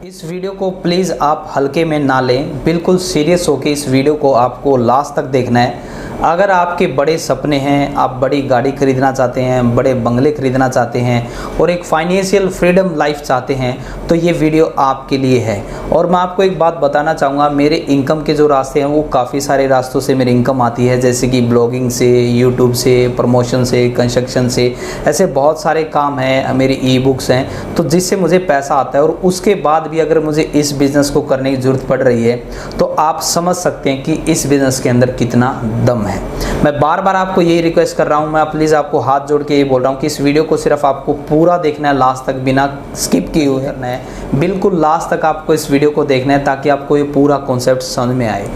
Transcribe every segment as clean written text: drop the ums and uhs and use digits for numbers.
इस वीडियो को प्लीज़ आप हल्के में ना लें, बिल्कुल सीरियस होकर इस वीडियो को आपको लास्ट तक देखना है। अगर आपके बड़े सपने हैं, आप बड़ी गाड़ी खरीदना चाहते हैं, बड़े बंगले खरीदना चाहते हैं और एक फाइनेंशियल फ्रीडम लाइफ चाहते हैं तो ये वीडियो आपके लिए है। और मैं आपको एक बात बताना चाहूँगा, मेरे इनकम के जो रास्ते हैं वो काफ़ी सारे रास्तों से मेरी इनकम आती है, जैसे कि ब्लॉगिंग से, यूट्यूब से, प्रमोशन से, कंस्ट्रक्शन से, ऐसे बहुत सारे काम हैं, मेरी ई बुक्स हैं, तो जिससे मुझे पैसा आता है। और उसके बाद भी अगर मुझे इस बिज़नेस को करने की ज़रूरत पड़ रही है तो आप समझ सकते हैं कि इस बिज़नेस के अंदर कितना दम है। मैं बार बार आपको यही रिक्वेस्ट कर रहा हूं, मैं प्लीज़ आपको हाथ जोड़ के ये बोल रहा हूं कि इस वीडियो को सिर्फ आपको पूरा देखना है, लास्ट तक बिना स्किप किए हुए करना है। बिल्कुल लास्ट तक आपको इस वीडियो को देखना है ताकि आपको ये पूरा कॉन्सेप्ट समझ में आए।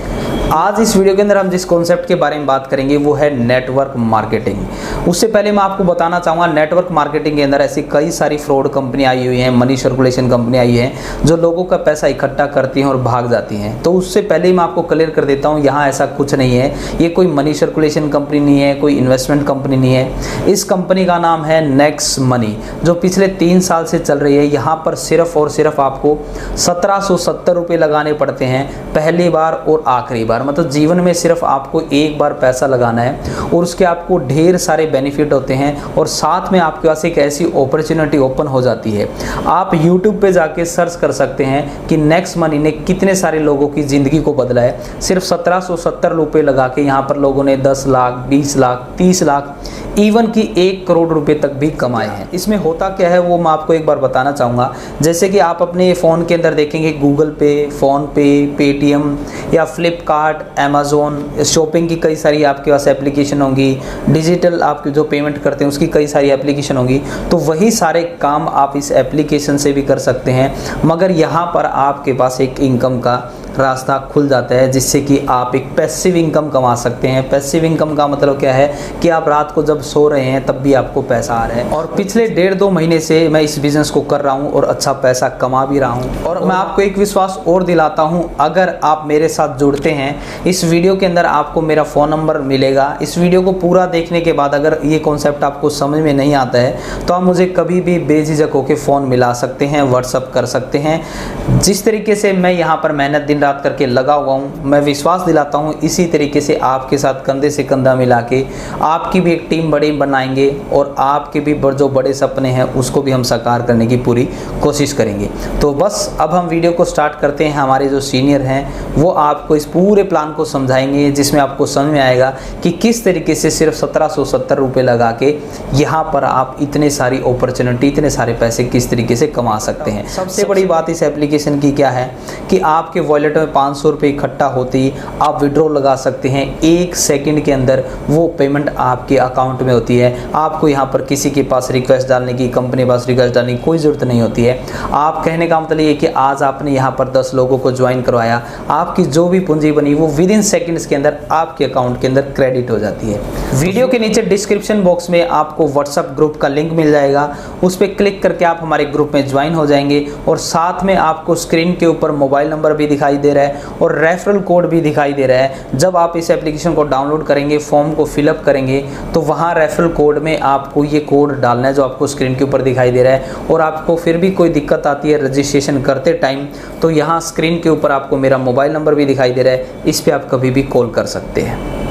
आज इस वीडियो के अंदर हम जिस कॉन्सेप्ट के बारे में बात करेंगे वो है नेटवर्क मार्केटिंग। उससे पहले मैं आपको बताना चाहूँगा, नेटवर्क मार्केटिंग के अंदर ऐसी कई सारी फ्रॉड कंपनी आई हुई हैं, मनी सर्कुलेशन कंपनी आई है जो लोगों का पैसा इकट्ठा करती हैं और भाग जाती हैं। तो उससे पहले ही मैं आपको क्लियर कर देता हूँ, यहाँ ऐसा कुछ नहीं है। ये कोई मनी सर्कुलेशन कंपनी नहीं है, कोई इन्वेस्टमेंट कंपनी नहीं है। इस कंपनी का नाम है नेक्स्ट मनी, जो पिछले 3 साल से चल रही है। यहाँ पर सिर्फ और सिर्फ आपको 1770 रुपये लगाने पड़ते हैं पहली बार और आखिरी बार। मतलब जीवन में सिर्फ आपको एक बार पैसा लगाना है और उसके आपको ढेर सारे बेनिफिट होते हैं और साथ में आपके पास एक ऐसी अपॉर्चुनिटी ओपन हो जाती है। आप YouTube पे जाके सर्च कर सकते हैं कि नेक्स्ट मनी ने कितने सारे लोगों की ज़िंदगी को बदला है। सिर्फ 1770 रुपये लगा के यहाँ पर लोगों ने 10 लाख, 20 लाख, 30 लाख, इवन कि 1 करोड़ रुपए तक भी कमाए हैं। इसमें होता क्या है वो मैं आपको एक बार बताना चाहूँगा। जैसे कि आप अपने फ़ोन के अंदर देखेंगे गूगल पे, फ़ोन पे, पेटीएम या फ्लिपकार्ट, अमेज़ोन, शॉपिंग की कई सारी आपके पास एप्लीकेशन होंगी, डिजिटल आप जो पेमेंट करते हैं उसकी कई सारी एप्लीकेशन होंगी। तो वही सारे काम आप इस एप्लीकेशन से भी कर सकते हैं, मगर यहाँ पर आपके पास एक इनकम का रास्ता खुल जाता है जिससे कि आप एक पैसिव इनकम कमा सकते हैं। पैसिव इनकम का मतलब क्या है कि आप रात को जब सो रहे हैं तब भी आपको पैसा आ रहा है। और पिछले 1.5-2 महीने से मैं इस बिज़नेस को कर रहा हूं और अच्छा पैसा कमा भी रहा हूं। और मैं आपको एक विश्वास और दिलाता हूं, अगर आप मेरे साथ जुड़ते हैं, इस वीडियो के अंदर आपको मेरा फ़ोन नंबर मिलेगा। इस वीडियो को पूरा देखने के बाद अगर ये कॉन्सेप्ट आपको समझ में नहीं आता है तो आप मुझे कभी भी बेझिझक होकर फ़ोन मिला सकते हैं, व्हाट्सअप कर सकते हैं। जिस तरीके से मैं यहाँ पर मेहनत दिन रात करके लगा हुआ हूँ, मैं विश्वास दिलाता हूँ इसी तरीके से आपके साथ कंधे से कंधा मिला के आपकी भी एक टीम बड़ी बनाएंगे और आपके भी जो बड़े सपने हैं उसको भी हम साकार करने की पूरी कोशिश करेंगे। तो बस अब हम वीडियो को स्टार्ट करते हैं। हमारे जो सीनियर हैं वो आपको इस पूरे प्लान को समझाएंगे जिसमें आपको समझ में आएगा कि किस तरीके से सिर्फ 1770 रुपये लगा के यहाँ पर आप इतने सारी अपॉर्चुनिटी, इतने सारे पैसे किस तरीके से कमा सकते हैं। सबसे बड़ी बात इस एप्लीकेशन की क्या है कि आपके वॉलेट में 500 रुपये इकट्ठा होते ही आप विड्रॉ लगा सकते हैं। 1 सेकंड के अंदर वो पेमेंट आपके अकाउंट में होती है। आपको यहाँ पर किसी के पास रिक्वेस्ट डालने की, कंपनी के पास रिक्वेस्ट डालने की कोई ज़रूरत नहीं होती है। आप कहने का मतलब ये कि आज आपने यहाँ पर 10 लोगों को ज्वाइन करवाया, आपकी जो भी पूंजी बनी वो विद इन सेकेंड्स के अंदर आपके अकाउंट के अंदर क्रेडिट हो जाती है। वीडियो के नीचे डिस्क्रिप्शन बॉक्स में आपको व्हाट्सएप ग्रुप का लिंक मिल जाएगा, उस पर क्लिक करके आप हमारे ग्रुप में ज्वाइन हो जाएंगे। और साथ में आपको स्क्रीन के ऊपर मोबाइल नंबर भी दिखाई दे रहा है और रेफरल कोड भी दिखाई दे रहा है। जब आप इस एप्लीकेशन को डाउनलोड करेंगे, फॉर्म को फिलअप करेंगे तो वहाँ रेफरल कोड में आपको ये कोड डालना है जो आपको स्क्रीन के ऊपर दिखाई दे रहा है। और आपको फिर भी कोई दिक्कत आती है रजिस्ट्रेशन करते टाइम तो यहाँ स्क्रीन के ऊपर आपको मेरा मोबाइल नंबर भी दिखाई दे रहा है, इस पर आप कभी भी कॉल कर सकते हैं।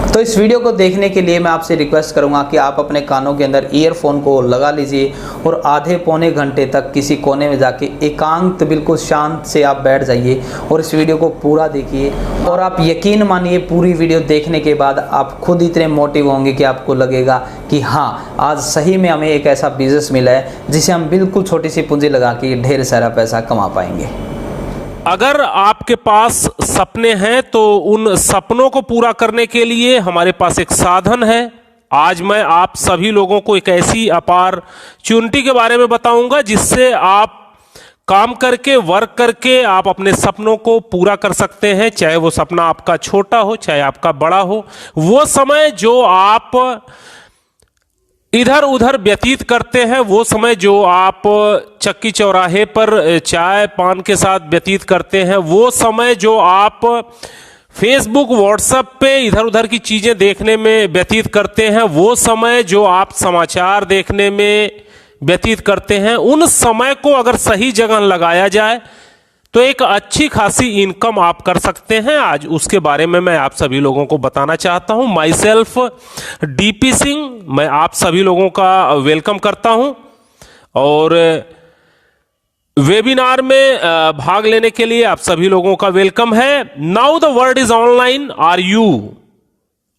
तो इस वीडियो को देखने के लिए मैं आपसे रिक्वेस्ट करूंगा कि आप अपने कानों के अंदर ईयरफोन को लगा लीजिए और आधे पौने घंटे तक किसी कोने में जाके एकांत बिल्कुल शांत से आप बैठ जाइए और इस वीडियो को पूरा देखिए। और आप यकीन मानिए पूरी वीडियो देखने के बाद आप खुद इतने मोटिव होंगे कि आपको लगेगा कि हाँ, आज सही में हमें एक ऐसा बिजनेस मिला है जिसे हम बिल्कुल छोटी सी पूंजी लगा के ढेर सारा पैसा कमा पाएंगे। अगर आपके पास सपने हैं तो उन सपनों को पूरा करने के लिए हमारे पास एक साधन है। आज मैं आप सभी लोगों को एक ऐसी अपॉर्चुनिटी के बारे में बताऊंगा जिससे आप काम करके, वर्क करके आप अपने सपनों को पूरा कर सकते हैं। चाहे वो सपना आपका छोटा हो, चाहे आपका बड़ा हो। वो समय जो आप इधर उधर व्यतीत करते हैं, वो समय जो आप चक्की चौराहे पर चाय पान के साथ व्यतीत करते हैं, वो समय जो आप फेसबुक व्हाट्सएप पे इधर उधर की चीजें देखने में व्यतीत करते हैं, वो समय जो आप समाचार देखने में व्यतीत करते हैं, उन समय को अगर सही जगह लगाया जाए तो एक अच्छी खासी इनकम आप कर सकते हैं। आज उसके बारे में मैं आप सभी लोगों को बताना चाहता हूं। माई सेल्फ डीपी सिंह, मैं आप सभी लोगों का वेलकम करता हूं और वेबिनार में भाग लेने के लिए आप सभी लोगों का वेलकम है। Now the world is online, are you?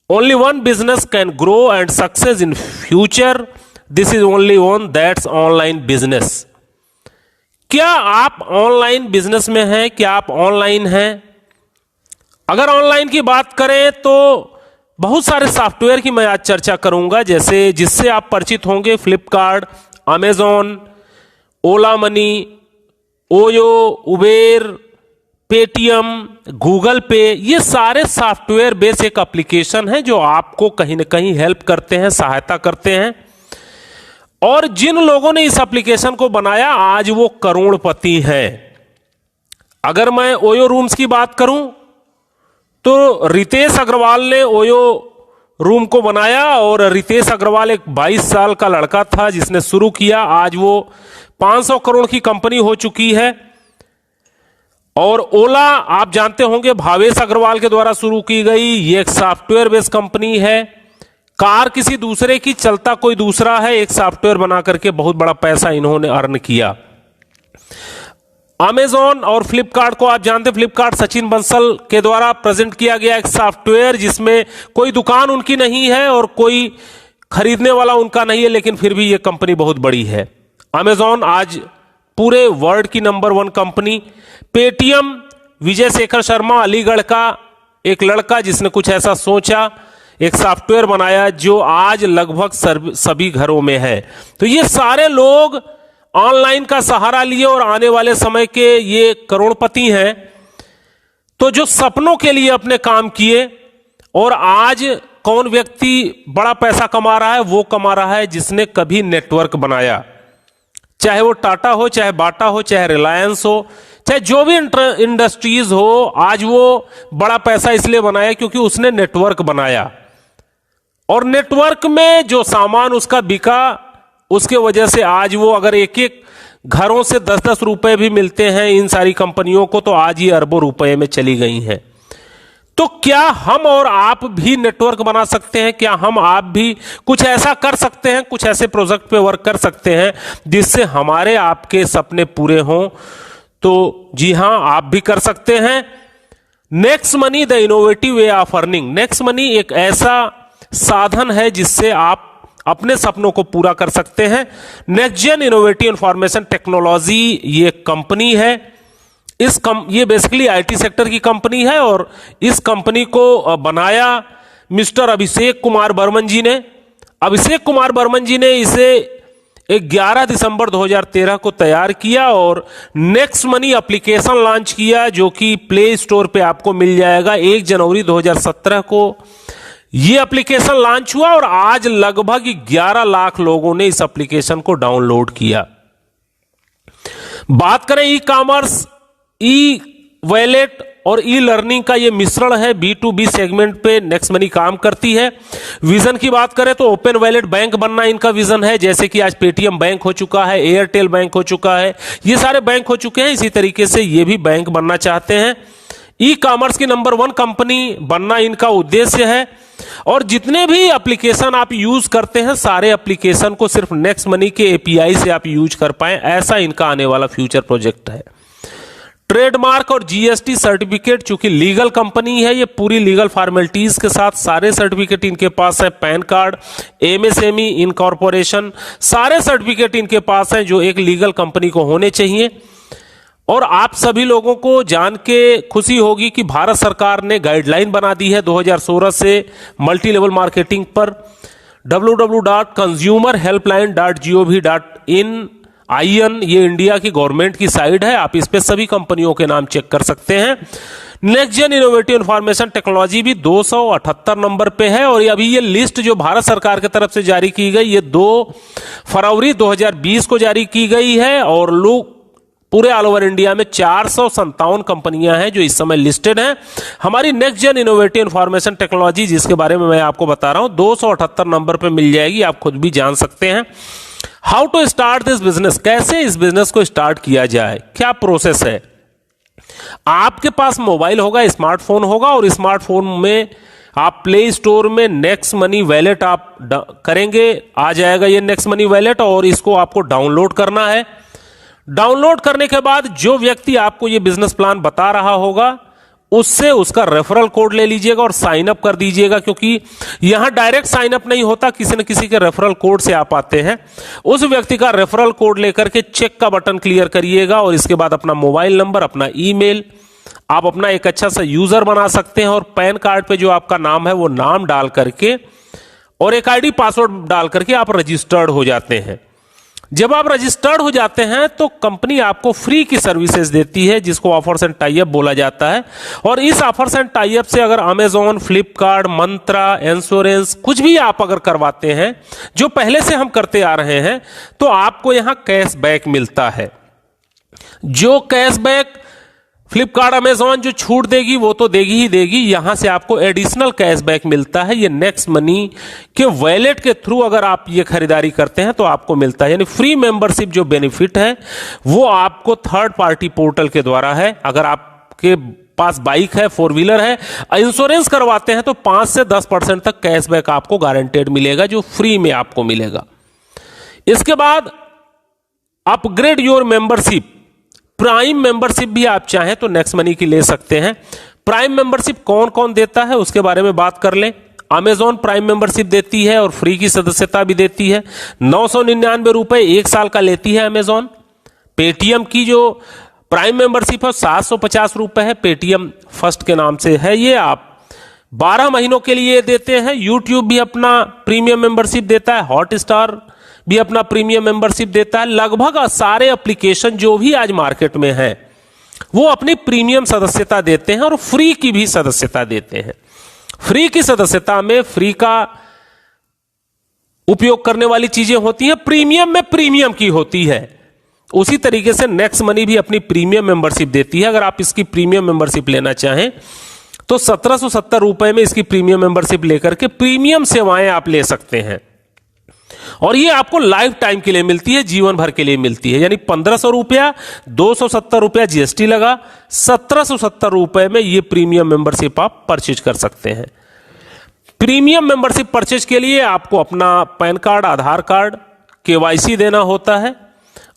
Only one business can grow and success in future, this is only one, that's online business. क्या आप ऑनलाइन बिजनेस में हैं? क्या आप ऑनलाइन हैं? अगर ऑनलाइन की बात करें तो बहुत सारे सॉफ्टवेयर की मैं आज चर्चा करूंगा, जैसे जिससे आप परिचित होंगे, Flipkart, Amazon, Ola Money, OYO, Uber, Paytm, Google Pay. ये सारे सॉफ्टवेयर बेस्ड एक एप्लीकेशन है जो आपको कहीं ना कहीं हेल्प करते हैं, सहायता करते हैं। और जिन लोगों ने इस एप्लीकेशन को बनाया आज वो करोड़पति हैं। अगर मैं ओयो रूम्स की बात करूं तो रितेश अग्रवाल ने ओयो रूम को बनाया और रितेश अग्रवाल एक 22 साल का लड़का था जिसने शुरू किया। आज वो 500 करोड़ की कंपनी हो चुकी है। और ओला आप जानते होंगे भावेश अग्रवाल के द्वारा शुरू की गई, ये एक सॉफ्टवेयर बेस्ड कंपनी है। कार किसी दूसरे की, चलता कोई दूसरा है, एक सॉफ्टवेयर बना करके बहुत बड़ा पैसा इन्होंने अर्न किया। अमेजॉन और फ्लिपकार्ट को आप जानते हैं, फ्लिपकार्ट सचिन बंसल के द्वारा प्रेजेंट किया गया एक सॉफ्टवेयर जिसमें कोई दुकान उनकी नहीं है और कोई खरीदने वाला उनका नहीं है, लेकिन फिर भी यह कंपनी बहुत बड़ी है। अमेजॉन आज पूरे वर्ल्ड की number 1 company. Paytm, Vijay Shekhar Sharma, Aligarh का एक लड़का जिसने कुछ ऐसा सोचा, एक सॉफ्टवेयर बनाया जो आज लगभग सभी घरों में है। तो ये सारे लोग ऑनलाइन का सहारा लिए और आने वाले समय के ये करोड़पति हैं। तो जो सपनों के लिए अपने काम किए, और आज कौन व्यक्ति बड़ा पैसा कमा रहा है? वो कमा रहा है जिसने कभी नेटवर्क बनाया, चाहे वो टाटा हो, चाहे बाटा हो, चाहे रिलायंस हो, चाहे जो भी इंडस्ट्रीज हो। आज वो बड़ा पैसा इसलिए बनाया क्योंकि उसने नेटवर्क बनाया, और नेटवर्क में जो सामान उसका बिका, उसके वजह से आज वो अगर एक एक घरों से 10-10 रुपए भी मिलते हैं इन सारी कंपनियों को, तो आज ये अरबों रुपए में चली गई हैं। तो क्या हम और आप भी नेटवर्क बना सकते हैं? क्या हम आप भी कुछ ऐसा कर सकते हैं, कुछ ऐसे प्रोजेक्ट पे वर्क कर सकते हैं जिससे हमारे आपके सपने पूरे हों? तो जी हां, आप भी कर सकते हैं। Next money, the innovative way of earning. Next money एक ऐसा साधन है जिससे आप अपने सपनों को पूरा कर सकते हैं। Next gen innovative information technology ये कंपनी है। ये बेसिकली आईटी सेक्टर की कंपनी है और इस कंपनी को बनाया मिस्टर अभिषेक कुमार बर्मन जी ने। अभिषेक कुमार बर्मन जी ने इसे 11 दिसंबर 2013 को तैयार किया और नेक्स्ट मनी एप्लीकेशन लॉन्च किया, जो कि प्ले स्टोर पे आपको मिल जाएगा। 1 जनवरी 2017 को ये एप्लीकेशन लॉन्च हुआ और आज लगभग 11 लाख लोगों ने इस एप्लीकेशन को डाउनलोड किया। बात करें ई कॉमर्स, ई वॉलेट और ई लर्निंग का ये मिश्रण है। B2B सेगमेंट पे नेक्स्ट मनी काम करती है। विजन की बात करें तो ओपन वॉलेट बैंक बनना इनका विजन है, जैसे कि आज पेटीएम बैंक हो चुका है, एयरटेल बैंक हो चुका है, ये सारे बैंक हो चुके हैं। इसी तरीके से ये भी बैंक बनना चाहते हैं। ई कॉमर्स की नंबर 1 कंपनी बनना इनका उद्देश्य है। और जितने भी एप्लीकेशन आप यूज करते हैं, सारे एप्लीकेशन को सिर्फ नेक्स्ट मनी के एपीआई से आप यूज कर पाए, ऐसा इनका आने वाला फ्यूचर प्रोजेक्ट है। ट्रेडमार्क और जीएसटी सर्टिफिकेट, चूंकि लीगल कंपनी है, ये पूरी लीगल फॉर्मेलिटीज के साथ सारे सर्टिफिकेट इनके पास है। पैन कार्ड, एमएसएमई, इनकॉर्पोरेशन, सारे सर्टिफिकेट इनके पास हैं जो एक लीगल कंपनी को होने चाहिए। और आप सभी लोगों को जान के खुशी होगी कि भारत सरकार ने गाइडलाइन बना दी है 2016 से मल्टी लेवल मार्केटिंग पर। www.consumerhelpline.gov.in ये इंडिया की गवर्नमेंट की साइट है, आप इस पे सभी कंपनियों के नाम चेक कर सकते हैं। Next gen innovative information technology भी 278 नंबर पे है। और अभी ये लिस्ट जो भारत सरकार की तरफ से जारी की गई, ये 2 फरवरी 2020 को जारी की गई है। और लोग पूरे ऑल ओवर इंडिया में 457 कंपनियां हैं जो इस समय लिस्टेड हैं। हमारी next gen innovative information technology, जिसके बारे में मैं आपको बता रहा हूं, 278 नंबर पे मिल जाएगी, आप खुद भी जान सकते हैं। How to start this business, कैसे इस बिजनेस को स्टार्ट किया जाए, क्या प्रोसेस है। आपके पास मोबाइल होगा, स्मार्टफोन होगा, और स्मार्टफोन में आप प्ले स्टोर में नेक्स्ट मनी वैलेट आप करेंगे, आ जाएगा ये नेक्स्ट मनी वैलेट, और इसको आपको डाउनलोड करना है। डाउनलोड करने के बाद जो व्यक्ति आपको ये बिजनेस प्लान बता रहा होगा उससे उसका रेफरल कोड ले लीजिएगा और साइन अप कर दीजिएगा, क्योंकि यहां डायरेक्ट साइन अप नहीं होता, किसी न किसी के रेफरल कोड से आप आते हैं। उस व्यक्ति का रेफरल कोड लेकर के चेक का बटन क्लियर करिएगा, और इसके बाद अपना मोबाइल नंबर, अपना ईमेल, आप अपना एक अच्छा सा यूजर बना सकते हैं, और पैन कार्ड पे जो आपका नाम है वो नाम डाल करके और एक आईडी पासवर्ड डाल करके आप रजिस्टर्ड हो जाते हैं। जब आप रजिस्टर्ड हो जाते हैं तो कंपनी आपको फ्री की सर्विसेज देती है, जिसको ऑफर्स एंड टाई अप बोला जाता है। और इस ऑफर्स एंड टाई अप से अगर अमेजॉन, फ्लिपकार्ट, मंत्रा, इंश्योरेंस कुछ भी आप अगर करवाते हैं जो पहले से हम करते आ रहे हैं, तो आपको यहां कैशबैक मिलता है। जो कैशबैक फ्लिपकार्ट, अमेजॉन जो छूट देगी वो तो देगी ही देगी, यहां से आपको एडिशनल कैशबैक मिलता है। ये नेक्स्ट मनी के वॉलेट के थ्रू अगर आप ये खरीदारी करते हैं तो आपको मिलता है। यानी फ्री मेंबरशिप जो बेनिफिट है वो आपको थर्ड पार्टी पोर्टल के द्वारा है। अगर आपके पास बाइक है, फोर व्हीलर है, इंश्योरेंस करवाते हैं तो 5 से 10% तक कैशबैक आपको गारंटेड मिलेगा, जो फ्री में आपको मिलेगा। इसके बाद upgrade your membership, prime membership भी आप चाहें तो नेक्स्ट मनी की ले सकते हैं। प्राइम मेंबरशिप कौन कौन देता है उसके बारे में बात कर लें। अमेजॉन प्राइम मेंबरशिप देती है और फ्री की सदस्यता भी देती है। 999 रुपए 1 साल का लेती है अमेजॉन। पेटीएम की जो प्राइम मेंबरशिप है 750 रुपए है, पेटीएम फर्स्ट के नाम से है ये, आप 12 महीनों के लिए देते हैं। यूट्यूब भी अपना प्रीमियम मेंबरशिप देता है, हॉटस्टार भी अपना प्रीमियम मेंबरशिप देता है। लगभग सारे एप्लीकेशन जो भी आज मार्केट में हैं वो अपनी प्रीमियम सदस्यता देते हैं और फ्री की भी सदस्यता देते हैं। फ्री की सदस्यता में फ्री का उपयोग करने वाली चीजें होती हैं, प्रीमियम में प्रीमियम की होती है। उसी तरीके से नेक्स्ट मनी भी अपनी प्रीमियम मेंबरशिप देती है। अगर आप इसकी प्रीमियम मेंबरशिप लेना चाहें तो 1770 रुपए में इसकी प्रीमियम मेंबरशिप लेकर के प्रीमियम सेवाएं आप ले सकते हैं, और ये आपको लाइफ टाइम के लिए मिलती है, जीवन भर के लिए मिलती है। यानी 1500 रुपया, 270 रुपया जीएसटी लगा, 1770 रुपए में ये प्रीमियम मेंबरशिप आप परचेज कर सकते हैं। प्रीमियम मेंबरशिप परचेज के लिए आपको अपना पैन कार्ड, आधार कार्ड, केवाईसी देना होता है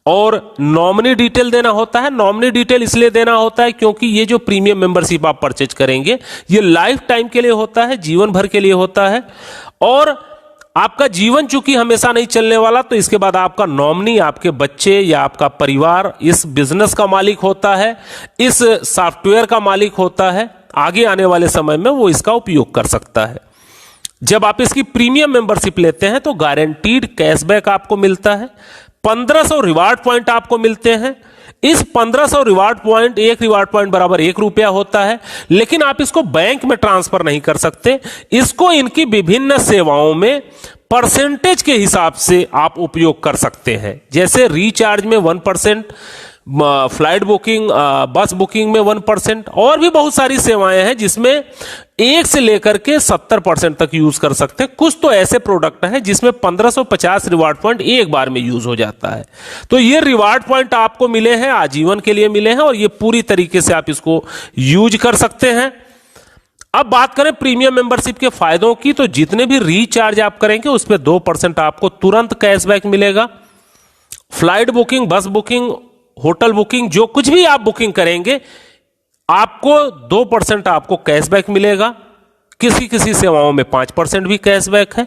और नॉमिनी डिटेल देना होता है। नॉमिनी डिटेल इसलिए देना होता है क्योंकि ये जो प्रीमियम मेंबरशिप आप परचेज करेंगे ये लाइफ टाइम के लिए होता है, जीवन भर के लिए होता है। और आपका जीवन चूंकि हमेशा नहीं चलने वाला, तो इसके बाद आपका नॉमिनी, आपके बच्चे या आपका परिवार इस बिजनेस का मालिक होता है, इस सॉफ्टवेयर का मालिक होता है। आगे आने वाले समय में वो इसका उपयोग कर सकता है। जब आप इसकी प्रीमियम मेंबरशिप लेते हैं तो गारंटीड कैशबैक आपको मिलता है। 1500 रिवार्ड पॉइंट आपको मिलते हैं। इस 1500 रिवार्ड पॉइंट, एक रिवार्ड पॉइंट बराबर 1 रुपया होता है, लेकिन आप इसको बैंक में ट्रांसफर नहीं कर सकते। इसको इनकी विभिन्न सेवाओं में परसेंटेज के हिसाब से आप उपयोग कर सकते हैं। जैसे रिचार्ज में 1%, फ्लाइट बुकिंग, बस बुकिंग में 1%, और भी बहुत सारी सेवाएं हैं जिसमें 1 से लेकर के 70% तक यूज कर सकते हैं। कुछ तो ऐसे प्रोडक्ट हैं जिसमें 1550 रिवार्ड पॉइंट एक बार में यूज हो जाता है। तो ये रिवार्ड पॉइंट आपको मिले हैं, आजीवन के लिए मिले हैं, और ये पूरी तरीके से आप इसको यूज कर सकते हैं। अब बात करें प्रीमियम मेंबरशिप के फायदों की, तो जितने भी रिचार्ज आप करेंगे उस पर 2% आपको तुरंत कैशबैक मिलेगा। फ्लाइट बुकिंग, बस बुकिंग, होटल बुकिंग, जो कुछ भी आप बुकिंग करेंगे आपको 2% आपको कैशबैक मिलेगा। किसी किसी सेवाओं में 5% भी कैशबैक है।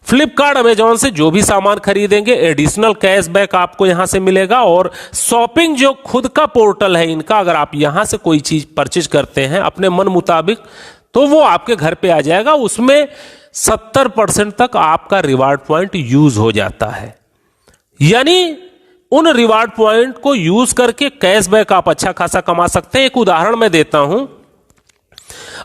फ्लिपकार्ट, अमेजॉन से जो भी सामान खरीदेंगे एडिशनल कैशबैक आपको यहां से मिलेगा। और शॉपिंग जो खुद का पोर्टल है इनका, अगर आप यहां से कोई चीज परचेज करते हैं अपने मन मुताबिक तो वो आपके घर पे आ जाएगा। उसमें 70% तक आपका रिवार्ड पॉइंट यूज हो जाता है। यानी उन रिवार्ड पॉइंट को यूज करके कैशबैक आप अच्छा खासा कमा सकते हैं। एक उदाहरण मैं देता हूं,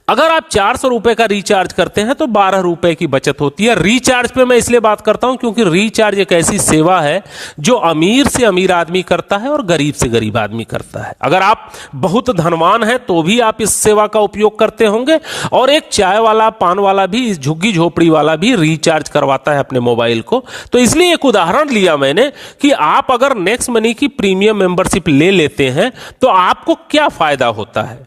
अगर आप 400 रुपए का रिचार्ज करते हैं तो 12 रुपए की बचत होती है। रिचार्ज पे मैं इसलिए बात करता हूं क्योंकि रिचार्ज एक ऐसी सेवा है जो अमीर से अमीर आदमी करता है और गरीब से गरीब आदमी करता है। अगर आप बहुत धनवान हैं तो भी आप इस सेवा का उपयोग करते होंगे, और एक चाय वाला, पान वाला भी, इस झुग्गी झोपड़ी वाला भी रिचार्ज करवाता है अपने मोबाइल को। तो इसलिए एक उदाहरण लिया मैंने कि आप अगर नेक्स्ट मनी की प्रीमियम मेंबरशिप ले लेते हैं तो आपको क्या फायदा होता है।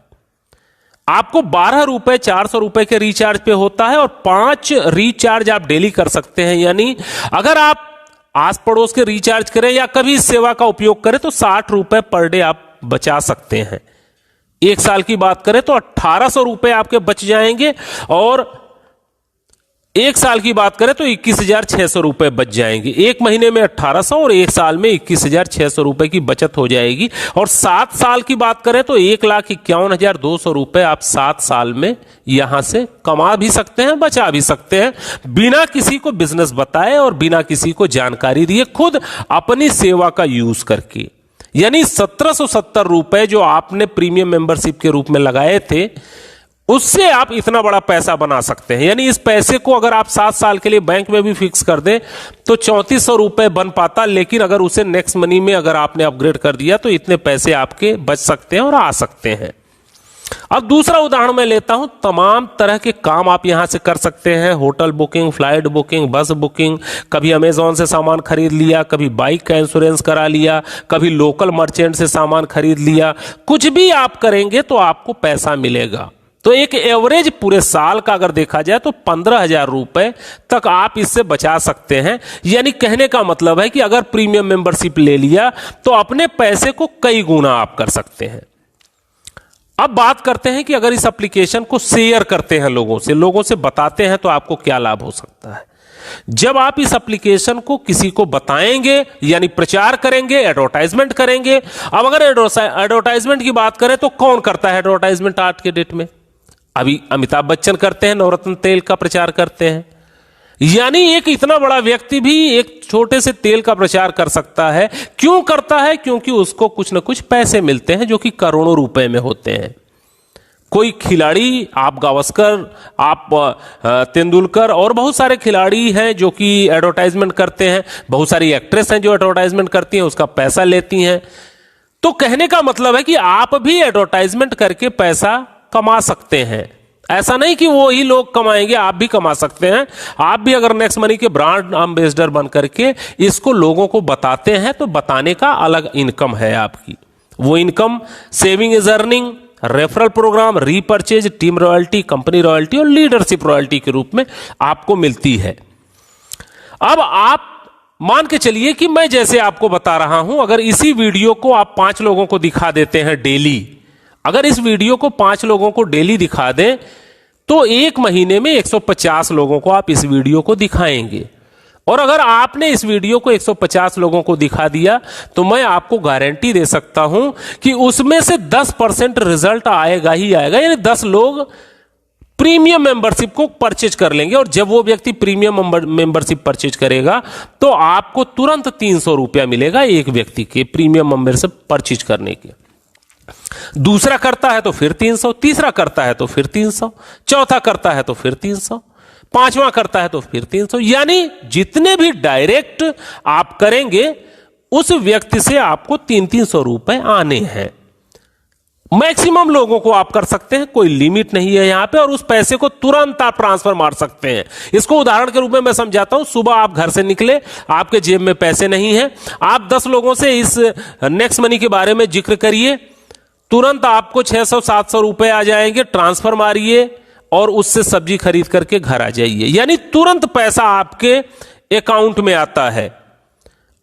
आपको 12 रुपए 400 रुपए के रिचार्ज पे होता है और 5 रिचार्ज आप डेली कर सकते हैं। यानी अगर आप आस पड़ोस के रिचार्ज करें या कभी इस सेवा का उपयोग करें तो 60 रुपए पर डे आप बचा सकते हैं। एक साल की बात करें तो 1800 रुपए आपके बच जाएंगे, और एक साल की बात करें तो 21,600 रुपए बच जाएंगे। एक महीने में 1800 और एक साल में 21,600 रुपए की बचत हो जाएगी। और 7 साल की बात करें तो 1,51,200 रुपए आप 7 साल में यहां से कमा भी सकते हैं, बचा भी सकते हैं, बिना किसी को बिजनेस बताए और बिना किसी को जानकारी दिए, खुद अपनी सेवा का यूज करके। यानी 1770 रुपए जो आपने प्रीमियम मेंबरशिप के रूप में लगाए थे, उससे आप इतना बड़ा पैसा बना सकते हैं। यानी इस पैसे को अगर आप 7 साल के लिए बैंक में भी फिक्स कर दें तो 3400 रुपए बन पाता, लेकिन अगर उसे नेक्स्ट मनी में अगर आपने अपग्रेड कर दिया तो इतने पैसे आपके बच सकते हैं और आ सकते हैं। अब दूसरा उदाहरण मैं लेता हूं। तमाम तरह के काम आप यहां से कर सकते हैं। होटल बुकिंग, फ्लाइट बुकिंग, बस बुकिंग, कभी अमेजॉन से सामान खरीद लिया, कभी बाइक का इंश्योरेंस करा लिया, कभी लोकल मर्चेंट से सामान खरीद लिया। कुछ भी आप करेंगे तो आपको पैसा मिलेगा। तो एक एवरेज पूरे साल का अगर देखा जाए तो 15,000 रुपए तक आप इससे बचा सकते हैं। यानी कहने का मतलब है कि अगर प्रीमियम मेंबरशिप ले लिया तो अपने पैसे को कई गुना आप कर सकते हैं। अब बात करते हैं कि अगर इस एप्लीकेशन को शेयर करते हैं लोगों से बताते हैं तो आपको क्या लाभ हो सकता है। जब आप इस एप्लीकेशन को किसी को बताएंगे यानी प्रचार करेंगे, एडवर्टाइजमेंट करेंगे। अब अगर एडवर्टाइजमेंट की बात करें तो कौन करता है एडवर्टाइजमेंट आज के डेट में? अभी अमिताभ बच्चन करते हैं, नवरत्न तेल का प्रचार करते हैं। यानी एक इतना बड़ा व्यक्ति भी एक छोटे से तेल का प्रचार कर सकता है। क्यों करता है? क्योंकि उसको कुछ ना कुछ पैसे मिलते हैं जो कि करोड़ों रुपए में होते हैं। कोई खिलाड़ी, आप गावस्कर, आप तेंदुलकर और बहुत सारे खिलाड़ी हैं जो कि एडवर्टाइजमेंट करते हैं। बहुत सारी एक्ट्रेस हैं जो एडवर्टाइजमेंट करती हैं, उसका पैसा लेती हैं। तो कहने का मतलब है कि आप भी एडवर्टाइजमेंट करके पैसा कमा सकते हैं। ऐसा नहीं कि वो ही लोग कमाएंगे, आप भी कमा सकते हैं। आप भी अगर नेक्स्ट मनी के ब्रांड एम्बेसडर बन करके इसको लोगों को बताते हैं तो बताने का अलग इनकम है आपकी। वो income saving is earning, referral program, repurchase, team royalty, company royalty और लीडरशिप रॉयल्टी के रूप में आपको मिलती है। अब आप मान के चलिए कि मैं जैसे आपको बता रहा हूं, अगर इसी वीडियो को आप 5 लोगों को दिखा देते हैं डेली, अगर इस वीडियो को 5 लोगों को डेली दिखा दें तो एक महीने में 150 लोगों को आप इस वीडियो को दिखाएंगे। और अगर आपने इस वीडियो को 150 लोगों को दिखा दिया तो मैं आपको गारंटी दे सकता हूं कि उसमें से 10% रिजल्ट आएगा ही आएगा। यानी 10 लोग प्रीमियम मेंबरशिप को परचेज कर लेंगे। और जब वो व्यक्ति प्रीमियम मेंबरशिप परचेज करेगा तो आपको तुरंत 300 रुपया मिलेगा एक व्यक्ति के प्रीमियम मेंबरशिप परचेज करने के। दूसरा करता है तो फिर 300, तीसरा करता है तो फिर 300, चौथा करता है तो फिर 300, पांचवा करता है तो फिर 300। यानी जितने भी डायरेक्ट आप करेंगे उस व्यक्ति से आपको 300 रुपए आने हैं। मैक्सिमम लोगों को आप कर सकते हैं, कोई लिमिट नहीं है यहां पे, और उस पैसे को तुरंत आप ट्रांसफर मार सकते हैं। इसको उदाहरण के रूप में मैं समझाता हूं। सुबह आप घर से निकले, आपके जेब में पैसे नहीं है, आप 10 लोगों से इस नेक्स्ट मनी के बारे में जिक्र करिए, तुरंत आपको 600-700 रुपए आ जाएंगे। ट्रांसफर मारिए और उससे सब्जी खरीद करके घर आ जाइए। यानी तुरंत पैसा आपके अकाउंट में आता है।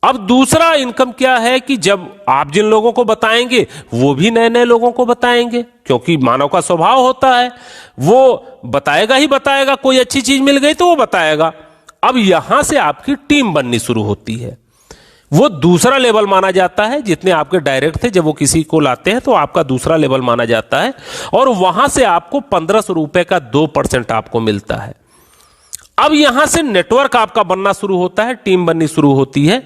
अब दूसरा इनकम क्या है कि जब आप जिन लोगों को बताएंगे वो भी नए नए लोगों को बताएंगे, क्योंकि मानव का स्वभाव होता है, वो बताएगा ही बताएगा। कोई अच्छी चीज मिल गई तो वो बताएगा। अब यहां से आपकी टीम बननी शुरू होती है। वो दूसरा लेवल माना जाता है। जितने आपके डायरेक्ट थे, जब वो किसी को लाते हैं तो आपका दूसरा लेवल माना जाता है, और वहां से आपको 1500 रुपए का 2% आपको मिलता है। अब यहां से नेटवर्क आपका बनना शुरू होता है, टीम बननी शुरू होती है।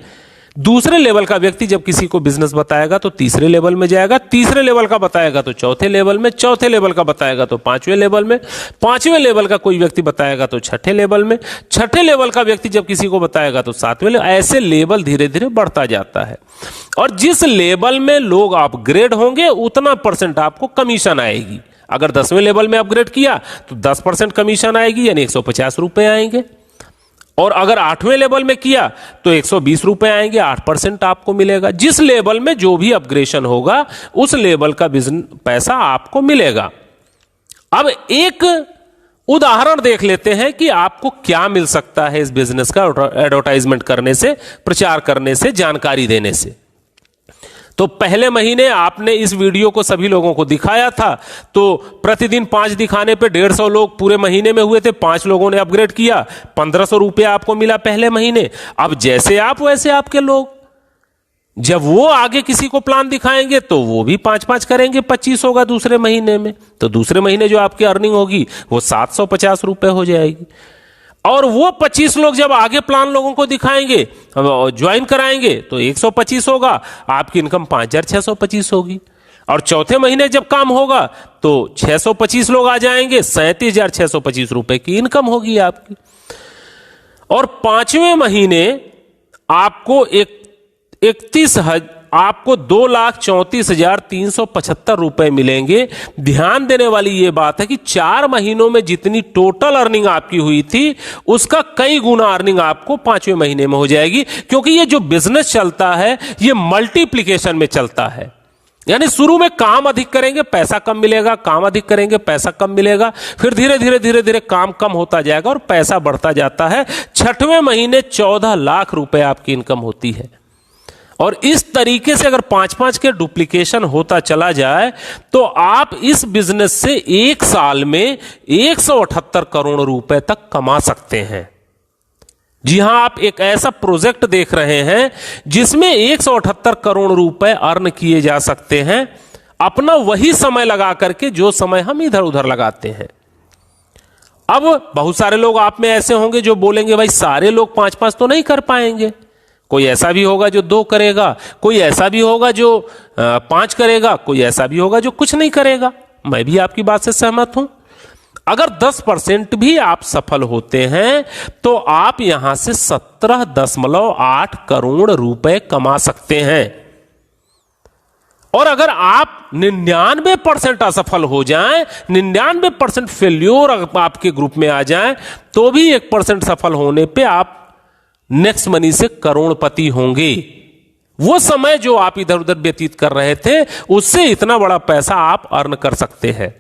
दूसरे लेवल का व्यक्ति जब किसी को बिजनेस बताएगा तो तीसरे लेवल में जाएगा, तीसरे लेवल का बताएगा तो चौथे लेवल में, चौथे लेवल का बताएगा तो पांचवें लेवल में, पांचवें लेवल का कोई व्यक्ति बताएगा तो छठे लेवल में, छठे लेवल का व्यक्ति जब किसी को बताएगा तो सातवें लेवल। ऐसे लेवल धीरे धीरे बढ़ता जाता है। और जिस लेवल में लोग अपग्रेड होंगे उतना परसेंट आपको कमीशन आएगी। अगर 10वें लेवल में अपग्रेड किया तो 10% कमीशन आएगी, यानी 150 रुपए आएंगे। और अगर 8वें लेवल में किया तो 120 रुपए आएंगे, 8% आपको मिलेगा। जिस लेवल में जो भी अपग्रेडेशन होगा उस लेवल का बिजनेस पैसा आपको मिलेगा। अब एक उदाहरण देख लेते हैं कि आपको क्या मिल सकता है इस बिजनेस का एडवर्टाइजमेंट करने से, प्रचार करने से, जानकारी देने से। तो पहले महीने आपने इस वीडियो को सभी लोगों को दिखाया था, तो प्रतिदिन 5 दिखाने पे 150 लोग पूरे महीने में हुए थे। 5 लोगों ने अपग्रेड किया, 1500 रुपया आपको मिला पहले महीने। अब जैसे आप वैसे आपके लोग, जब वो आगे किसी को प्लान दिखाएंगे तो वो भी 5-5 करेंगे, 25 होगा दूसरे महीने में। तो दूसरे महीने जो आपकी अर्निंग होगी वो 750 रुपए हो जाएगी। और वो 25 लोग जब आगे प्लान लोगों को दिखाएंगे, ज्वाइन कराएंगे, तो 125 होगा, आपकी इनकम 5625 होगी। और चौथे महीने जब काम होगा तो 625 लोग आ जाएंगे, 37,625 रुपए की इनकम होगी आपकी। और 5वें महीने आपको 2,34,375 रुपए मिलेंगे। ध्यान देने वाली यह बात है कि 4 महीनों में जितनी टोटल अर्निंग आपकी हुई थी उसका कई गुना अर्निंग आपको 5वें महीने में हो जाएगी, क्योंकि ये जो बिजनेस चलता है ये मल्टीप्लिकेशन में चलता है। यानी शुरू में काम अधिक करेंगे पैसा कम मिलेगा, काम अधिक करेंगे पैसा कम मिलेगा, फिर धीरे धीरे काम कम होता जाएगा और पैसा बढ़ता जाता है। 6वें महीने 14 लाख रुपए आपकी इनकम होती है। और इस तरीके से अगर 5-5 के डुप्लीकेशन होता चला जाए तो आप इस बिजनेस से एक साल में 178 करोड़ रुपए तक कमा सकते हैं। जी हां, आप एक ऐसा प्रोजेक्ट देख रहे हैं जिसमें 178 करोड़ रुपए अर्न किए जा सकते हैं, अपना वही समय लगा करके जो समय हम इधर उधर लगाते हैं। अब बहुत सारे लोग आप में ऐसे होंगे जो बोलेंगे भाई सारे लोग 5-5 तो नहीं कर पाएंगे, कोई ऐसा भी होगा जो 2 करेगा, कोई ऐसा भी होगा जो 5 करेगा, कोई ऐसा भी होगा जो कुछ नहीं करेगा। मैं भी आपकी बात से सहमत हूं। अगर 10% भी आप सफल होते हैं तो आप यहां से 17.8 करोड़ रुपए कमा सकते हैं। और अगर आप 99% असफल हो जाएं, 99% फेल्योर आपके ग्रुप में आ जाएं, तो भी 1% सफल होने पे आप नेक्स्ट मनी से करोड़पति होंगे। वो समय जो आप इधर उधर व्यतीत कर रहे थे उससे इतना बड़ा पैसा आप अर्न कर सकते हैं।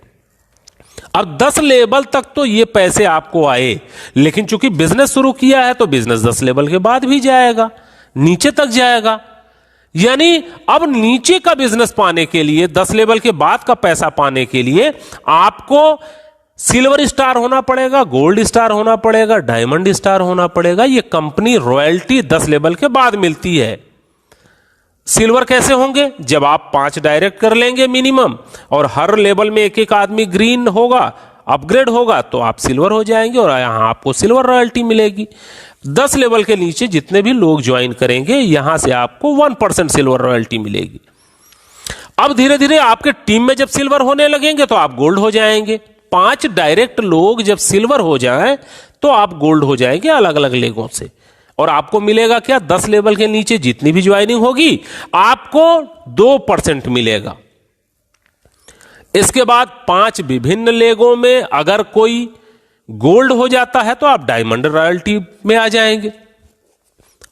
अब 10 लेवल तक तो ये पैसे आपको आए, लेकिन चूंकि बिजनेस शुरू किया है तो बिजनेस 10 लेवल के बाद भी जाएगा, नीचे तक जाएगा। यानी अब नीचे का बिजनेस पाने के लिए, 10 लेवल के बाद का पैसा पाने के लिए आपको सिल्वर स्टार होना पड़ेगा, गोल्ड स्टार होना पड़ेगा, डायमंड स्टार होना पड़ेगा। ये कंपनी रॉयल्टी 10 लेवल के बाद मिलती है। सिल्वर कैसे होंगे? जब आप 5 डायरेक्ट कर लेंगे मिनिमम, और हर लेवल में एक आदमी ग्रीन होगा, अपग्रेड होगा, तो आप सिल्वर हो जाएंगे और यहां आपको सिल्वर रॉयल्टी मिलेगी। 10 लेवल के नीचे जितने भी लोग ज्वाइन करेंगे यहां से आपको 1% सिल्वर रॉयल्टी मिलेगी। अब धीरे धीरे आपके टीम में जब सिल्वर होने लगेंगे तो आप गोल्ड हो जाएंगे। 5 डायरेक्ट लोग जब सिल्वर हो जाएं तो आप गोल्ड हो जाएंगे अलग अलग लेगों से। और आपको मिलेगा क्या? 10 लेवल के नीचे जितनी भी ज्वाइनिंग होगी आपको 2% मिलेगा। इसके बाद 5 विभिन्न लेगों में अगर कोई गोल्ड हो जाता है तो आप डायमंड रॉयल्टी में आ जाएंगे।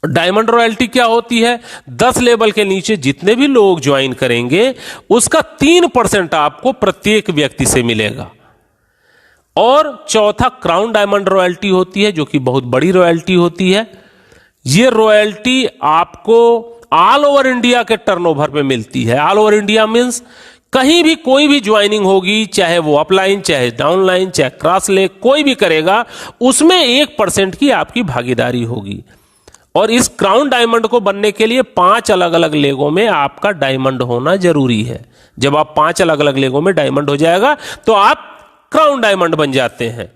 डायमंड रॉयल्टी क्या होती है? 10 लेवल के नीचे जितने भी लोग ज्वाइन करेंगे उसका 3% आपको प्रत्येक व्यक्ति से मिलेगा। और चौथा क्राउन डायमंड रॉयल्टी होती है, जो कि बहुत बड़ी रॉयल्टी होती है। ये रॉयल्टी आपको ऑल ओवर इंडिया के टर्नओवर पे मिलती है। ऑल ओवर इंडिया मींस कहीं भी कोई भी ज्वाइनिंग होगी, चाहे वो अपलाइन, चाहे डाउनलाइन, चाहे क्रॉस लेग, कोई भी करेगा उसमें 1% की आपकी भागीदारी होगी। और इस क्राउन डायमंड को बनने के लिए 5 अलग अलग लेगों में आपका डायमंड होना जरूरी है। जब आप 5 अलग अलग लेगों में डायमंड हो जाएगा तो आप क्राउन डायमंड बन जाते हैं।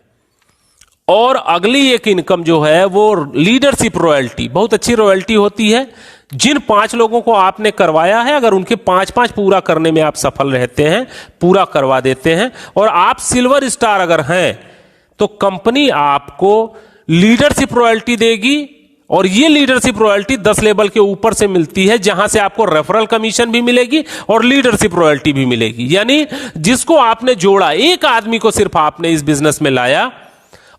और अगली एक इनकम जो है वो लीडरशिप रॉयल्टी, बहुत अच्छी रॉयल्टी होती है। जिन 5 लोगों को आपने करवाया है, अगर उनके 5-5 पूरा करने में आप सफल रहते हैं, पूरा करवा देते हैं और आप सिल्वर स्टार अगर हैं, तो कंपनी आपको लीडरशिप रॉयल्टी देगी। और ये लीडरशिप रॉयल्टी 10 लेवल के ऊपर से मिलती है, जहां से आपको रेफरल कमीशन भी मिलेगी और लीडरशिप रॉयल्टी भी मिलेगी। यानी जिसको आपने जोड़ा, एक आदमी को सिर्फ आपने इस बिजनेस में लाया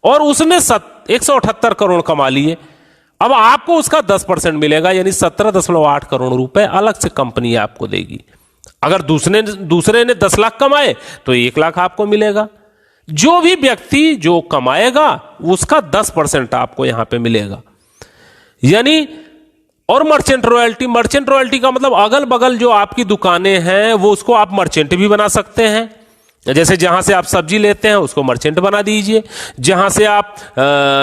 और उसने 178 करोड़ कमा लिए, अब आपको उसका 10% मिलेगा, यानी 17.8 करोड़ रुपए अलग से कंपनी आपको देगी। अगर दूसरे ने 10 लाख कमाए तो 1 लाख आपको मिलेगा। जो भी व्यक्ति जो कमाएगा उसका 10% आपको यहां पे मिलेगा। यानी और मर्चेंट रॉयल्टी का मतलब अगल बगल जो आपकी दुकानें हैं वो उसको आप मर्चेंट भी बना सकते हैं। जैसे जहां से आप सब्जी लेते हैं उसको मर्चेंट बना दीजिए, जहां से आप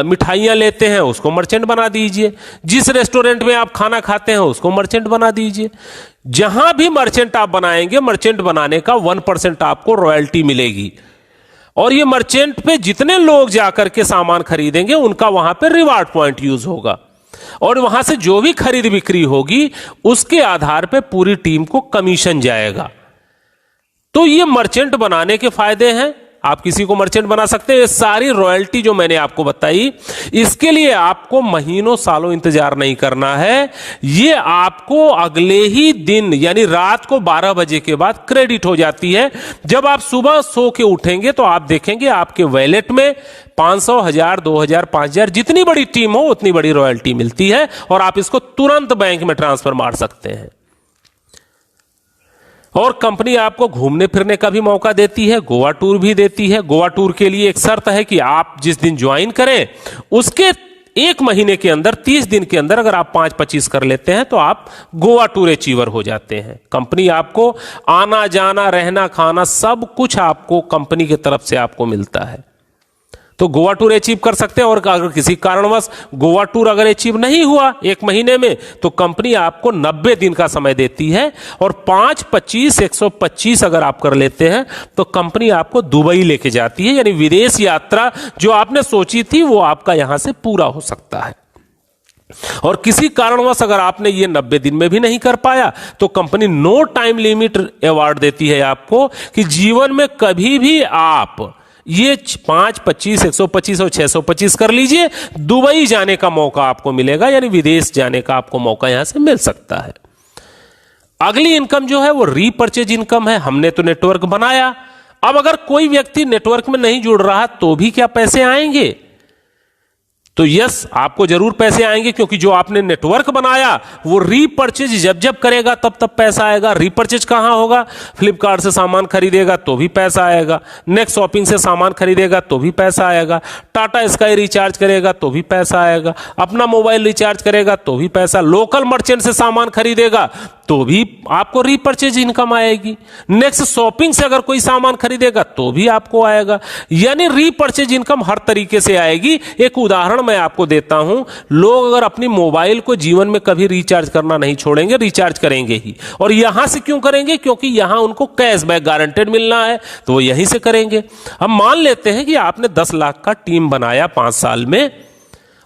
मिठाइयां लेते हैं उसको मर्चेंट बना दीजिए, जिस रेस्टोरेंट में आप खाना खाते हैं उसको मर्चेंट बना दीजिए। जहां भी मर्चेंट आप बनाएंगे, मर्चेंट बनाने का 1% आपको रॉयल्टी मिलेगी। और ये मर्चेंट पे जितने लोग जाकर के सामान खरीदेंगे उनका वहां पे रिवार्ड पॉइंट यूज होगा और वहां से जो भी खरीद बिक्री होगी उसके आधार पे पूरी टीम को कमीशन जाएगा। तो ये मर्चेंट बनाने के फायदे हैं। आप किसी को मर्चेंट बना सकते हैं। ये सारी रॉयल्टी जो मैंने आपको बताई, इसके लिए आपको महीनों सालों इंतजार नहीं करना है। ये आपको अगले ही दिन यानी रात को 12 बजे के बाद क्रेडिट हो जाती है। जब आप सुबह सो के उठेंगे तो आप देखेंगे आपके वॉलेट में 500, 1000, 2000, 5000 जितनी बड़ी टीम हो उतनी बड़ी रॉयल्टी मिलती है और आप इसको तुरंत बैंक में ट्रांसफर मार सकते हैं। और कंपनी आपको घूमने फिरने का भी मौका देती है, गोवा टूर भी देती है। गोवा टूर के लिए एक शर्त है कि आप जिस दिन ज्वाइन करें उसके 1 महीने के अंदर 30 दिन के अंदर अगर आप 5-25 कर लेते हैं तो आप गोवा टूर अचीवर हो जाते हैं। कंपनी आपको आना जाना रहना खाना सब कुछ आपको कंपनी की तरफ से आपको मिलता है। तो गोवा टूर अचीव कर सकते हैं। और अगर किसी कारणवश गोवा टूर अगर अचीव नहीं हुआ 1 महीने में तो कंपनी आपको 90 दिन का समय देती है और 5-25-125 अगर आप कर लेते हैं तो कंपनी आपको दुबई लेके जाती है। यानी विदेश यात्रा जो आपने सोची थी वो आपका यहां से पूरा हो सकता है। और किसी कारणवश अगर आपने ये 90 दिन में भी नहीं कर पाया तो company no time limit award देती है आपको कि जीवन में कभी भी आप ये 5-25-125 और 625 कर लीजिए, दुबई जाने का मौका आपको मिलेगा। यानी विदेश जाने का आपको मौका यहां से मिल सकता है। अगली इनकम जो है वो रीपर्चेज इनकम है। हमने तो नेटवर्क बनाया, अब अगर कोई व्यक्ति नेटवर्क में नहीं जुड़ रहा तो भी क्या पैसे आएंगे? तो यस, आपको जरूर पैसे आएंगे, क्योंकि जो आपने नेटवर्क बनाया वो रीपर्चेज जब जब करेगा तब तब पैसा आएगा। रीपर्चेज कहां होगा? फ्लिपकार्ट से सामान खरीदेगा तो भी पैसा आएगा, नेक्स्ट शॉपिंग से सामान खरीदेगा तो भी पैसा आएगा, टाटा स्काई रिचार्ज करेगा तो भी पैसा आएगा, अपना मोबाइल रिचार्ज करेगा तो भी पैसा, लोकल मर्चेंट से सामान खरीदेगा तो भी आपको रीपर्चेज इनकम आएगी, नेक्स्ट शॉपिंग से अगर कोई सामान खरीदेगा तो भी आपको आएगा। यानी रीपर्चेज इनकम हर तरीके से आएगी। एक उदाहरण मैं आपको देता हूं, लोग अगर अपनी मोबाइल को जीवन में कभी रिचार्ज करना नहीं छोड़ेंगे, रिचार्ज करेंगे ही। और यहां से क्यों करेंगे? क्योंकि यहां उनको कैशबैक गारंटेड मिलना है तो वो यहीं से करेंगे। हम मान लेते हैं कि आपने 10 लाख का टीम बनाया 5 साल में,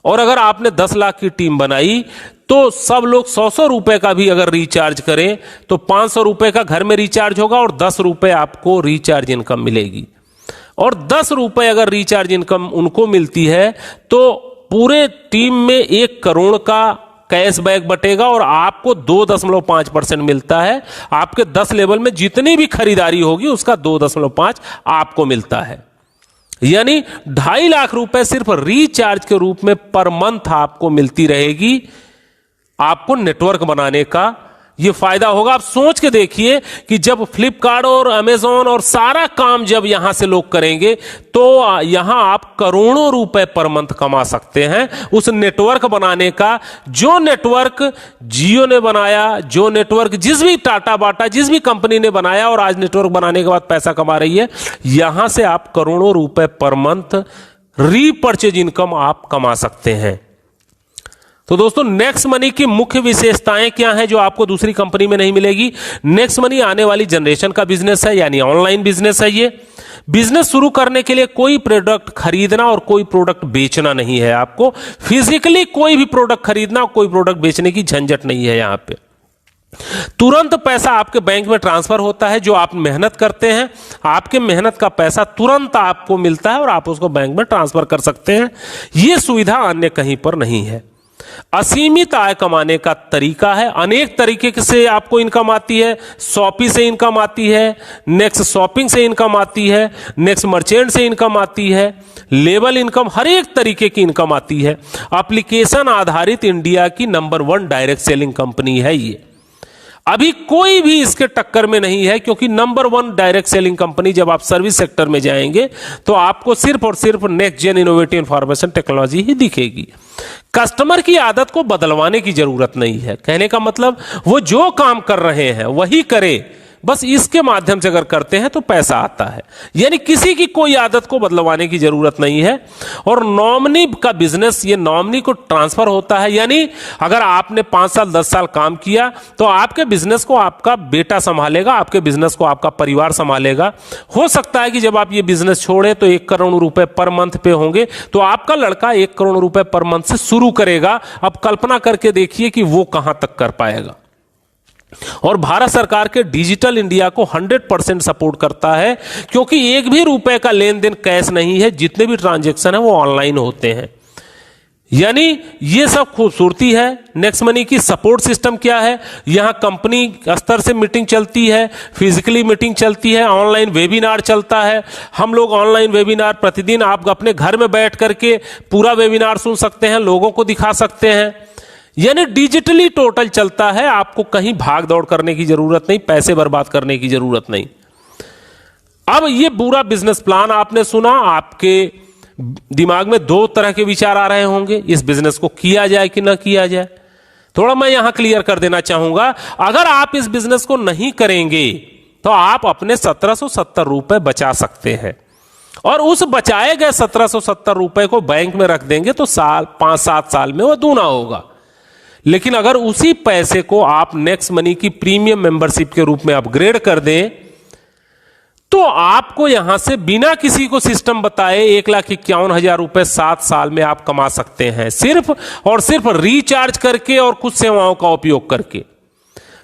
और अगर आपने 10 लाख की टीम बनाई तो सब लोग 100-100 रुपए का भी अगर रिचार्ज करें तो 500 रुपए का घर में रिचार्ज होगा और 10 रुपए आपको रिचार्ज इनकम मिलेगी। और 10 रुपए अगर रिचार्ज इनकम उनको मिलती है तो पूरे टीम में 1 करोड़ का कैशबैक बटेगा और आपको 2.5% मिलता है। आपके 10 लेवल में जितनी भी खरीदारी होगी उसका 2.5 आपको मिलता है। यानी 2.5 लाख रुपए सिर्फ रिचार्ज के रूप में पर मंथ आपको मिलती रहेगी। आपको नेटवर्क बनाने का यह फायदा होगा। आप सोच के देखिए कि जब फ्लिपकार्ट और अमेजॉन और सारा काम जब यहां से लोग करेंगे तो यहां आप करोड़ों रुपए पर मंथ कमा सकते हैं उस नेटवर्क बनाने का। जो नेटवर्क जियो ने बनाया, जो नेटवर्क जिस भी टाटा बाटा जिस भी कंपनी ने बनाया और आज नेटवर्क बनाने के बाद पैसा कमा रही है, यहां से आप करोड़ों रुपए पर मंथ रीपर्चेज इनकम आप कमा सकते हैं। तो दोस्तों नेक्स्ट मनी की मुख्य विशेषताएं क्या हैं जो आपको दूसरी कंपनी में नहीं मिलेगी? नेक्स्ट मनी आने वाली जनरेशन का बिजनेस है, यानी ऑनलाइन बिजनेस है। ये बिजनेस शुरू करने के लिए कोई प्रोडक्ट खरीदना और कोई प्रोडक्ट बेचना नहीं है। आपको फिजिकली कोई भी प्रोडक्ट खरीदना और कोई प्रोडक्ट बेचने की झंझट नहीं है। यहां पे तुरंत पैसा आपके बैंक में ट्रांसफर होता है। जो आप मेहनत करते हैं, आपके मेहनत का पैसा तुरंत आपको मिलता है और आप उसको बैंक में ट्रांसफर कर सकते हैं। यह सुविधा अन्य कहीं पर नहीं है। असीमित आय कमाने का तरीका है। अनेक तरीके से आपको इनकम आती है। शॉपी से इनकम आती है, नेक्स्ट शॉपिंग से इनकम आती है, नेक्स्ट मर्चेंट से इनकम आती है, लेबल इनकम, हर एक तरीके की इनकम आती है। एप्लीकेशन आधारित इंडिया की नंबर 1 डायरेक्ट सेलिंग कंपनी है ये। अभी कोई भी इसके टक्कर में नहीं है, क्योंकि नंबर 1 डायरेक्ट सेलिंग कंपनी जब आप सर्विस सेक्टर में जाएंगे तो आपको सिर्फ और सिर्फ next gen innovative information technology ही दिखेगी। कस्टमर की आदत को बदलवाने की जरूरत नहीं है। कहने का मतलब वो जो काम कर रहे हैं वही करे, बस इसके माध्यम से अगर करते हैं तो पैसा आता है। यानी किसी की कोई आदत को बदलवाने की जरूरत नहीं है। और नॉमिनी का बिजनेस, ये नॉमिनी को ट्रांसफर होता है। यानी अगर आपने 5 साल 10 साल काम किया तो आपके बिजनेस को आपका बेटा संभालेगा, आपके बिजनेस को आपका परिवार संभालेगा। हो सकता है कि जब आप ये बिजनेस छोड़े तो 1 करोड़ रुपए पर मंथ पे होंगे, तो आपका लड़का 1 करोड़ रुपए पर मंथ से शुरू करेगा। अब कल्पना करके देखिए कि वो कहां तक कर पाएगा। और भारत सरकार के डिजिटल इंडिया को 100% सपोर्ट करता है, क्योंकि 1 भी रुपए का लेन देन कैश नहीं है। जितने भी ट्रांजैक्शन है वो ऑनलाइन होते हैं। यानी ये सब खूबसूरती है। नेक्स्ट मनी की सपोर्ट सिस्टम क्या है? यहां कंपनी स्तर से मीटिंग चलती है, फिजिकली मीटिंग चलती है, ऑनलाइन वेबिनार चलता है। हम लोग ऑनलाइन वेबिनार प्रतिदिन आप अपने घर में बैठ करके पूरा वेबिनार सुन सकते हैं, लोगों को दिखा सकते हैं। यानी डिजिटली टोटल चलता है। आपको कहीं भाग दौड़ करने की जरूरत नहीं, पैसे बर्बाद करने की जरूरत नहीं। अब ये पूरा बिजनेस प्लान आपने सुना, आपके दिमाग में 2 तरह के विचार आ रहे होंगे, इस बिजनेस को किया जाए कि ना किया जाए। थोड़ा मैं यहां क्लियर कर देना चाहूंगा, अगर आप इस बिजनेस को नहीं करेंगे तो आप अपने 1770 रुपए बचा सकते हैं, और उस बचाए गए 1770 रुपए को बैंक में रख देंगे तो 5-7 साल में वो दूना होगा। लेकिन अगर उसी पैसे को आप नेक्स्ट मनी की प्रीमियम मेंबरशिप के रूप में अपग्रेड कर दें तो आपको यहां से बिना किसी को सिस्टम बताए 1,51,000 रुपए 7 साल में आप कमा सकते हैं, सिर्फ और सिर्फ रिचार्ज करके और कुछ सेवाओं का उपयोग करके।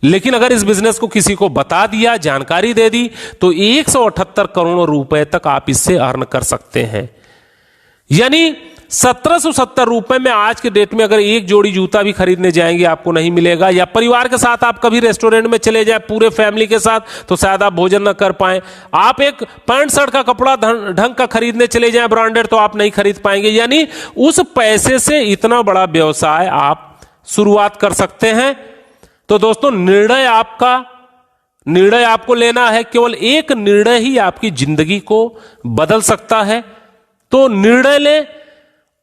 लेकिन अगर इस बिजनेस को किसी को बता दिया, जानकारी दे दी, तो 178 करोड़ रुपए तक आप इससे अर्न कर सकते हैं। यानी 1770 रुपए में आज के डेट में अगर 1 जोड़ी जूता भी खरीदने जाएंगे आपको नहीं मिलेगा। या परिवार के साथ आप कभी रेस्टोरेंट में चले जाए पूरे फैमिली के साथ, तो शायद आप भोजन ना कर पाए। आप एक पैंट शर्ट का कपड़ा ढंग का खरीदने चले जाए ब्रांडेड, तो आप नहीं खरीद पाएंगे। यानी उस पैसे से इतना बड़ा व्यवसाय आप शुरुआत कर सकते हैं। तो दोस्तों निर्णय आपको लेना है। केवल एक निर्णय ही आपकी जिंदगी को बदल सकता है। तो निर्णय लें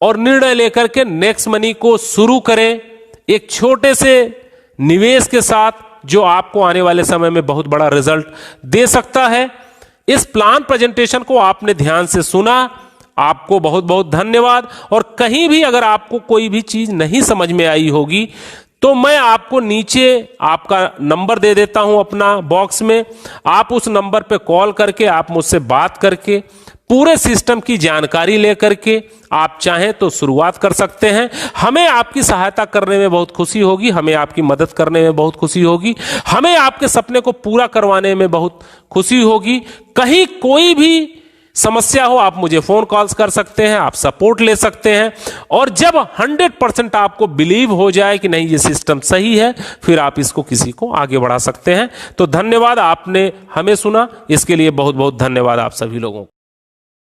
और निर्णय लेकर के नेक्स्ट मनी को शुरू करें, एक छोटे से निवेश के साथ, जो आपको आने वाले समय में बहुत बड़ा रिजल्ट दे सकता है। इस प्लान प्रेजेंटेशन को आपने ध्यान से सुना, आपको बहुत बहुत धन्यवाद। और कहीं भी अगर आपको कोई भी चीज नहीं समझ में आई होगी तो मैं आपको नीचे आपका नंबर दे देता हूं अपना बॉक्स में। आप उस नंबर पे कॉल करके आप मुझसे बात करके पूरे सिस्टम की जानकारी लेकर के आप चाहें तो शुरुआत कर सकते हैं। हमें आपकी सहायता करने में बहुत खुशी होगी, हमें आपकी मदद करने में बहुत खुशी होगी, हमें आपके सपने को पूरा करवाने में बहुत खुशी होगी। कहीं कोई भी समस्या हो आप मुझे फोन कॉल्स कर सकते हैं, आप सपोर्ट ले सकते हैं। और जब 100% आपको बिलीव हो जाए कि नहीं ये सिस्टम सही है, फिर आप इसको किसी को आगे बढ़ा सकते हैं। तो धन्यवाद, आपने हमें सुना, इसके लिए बहुत बहुत धन्यवाद आप सभी लोगों को।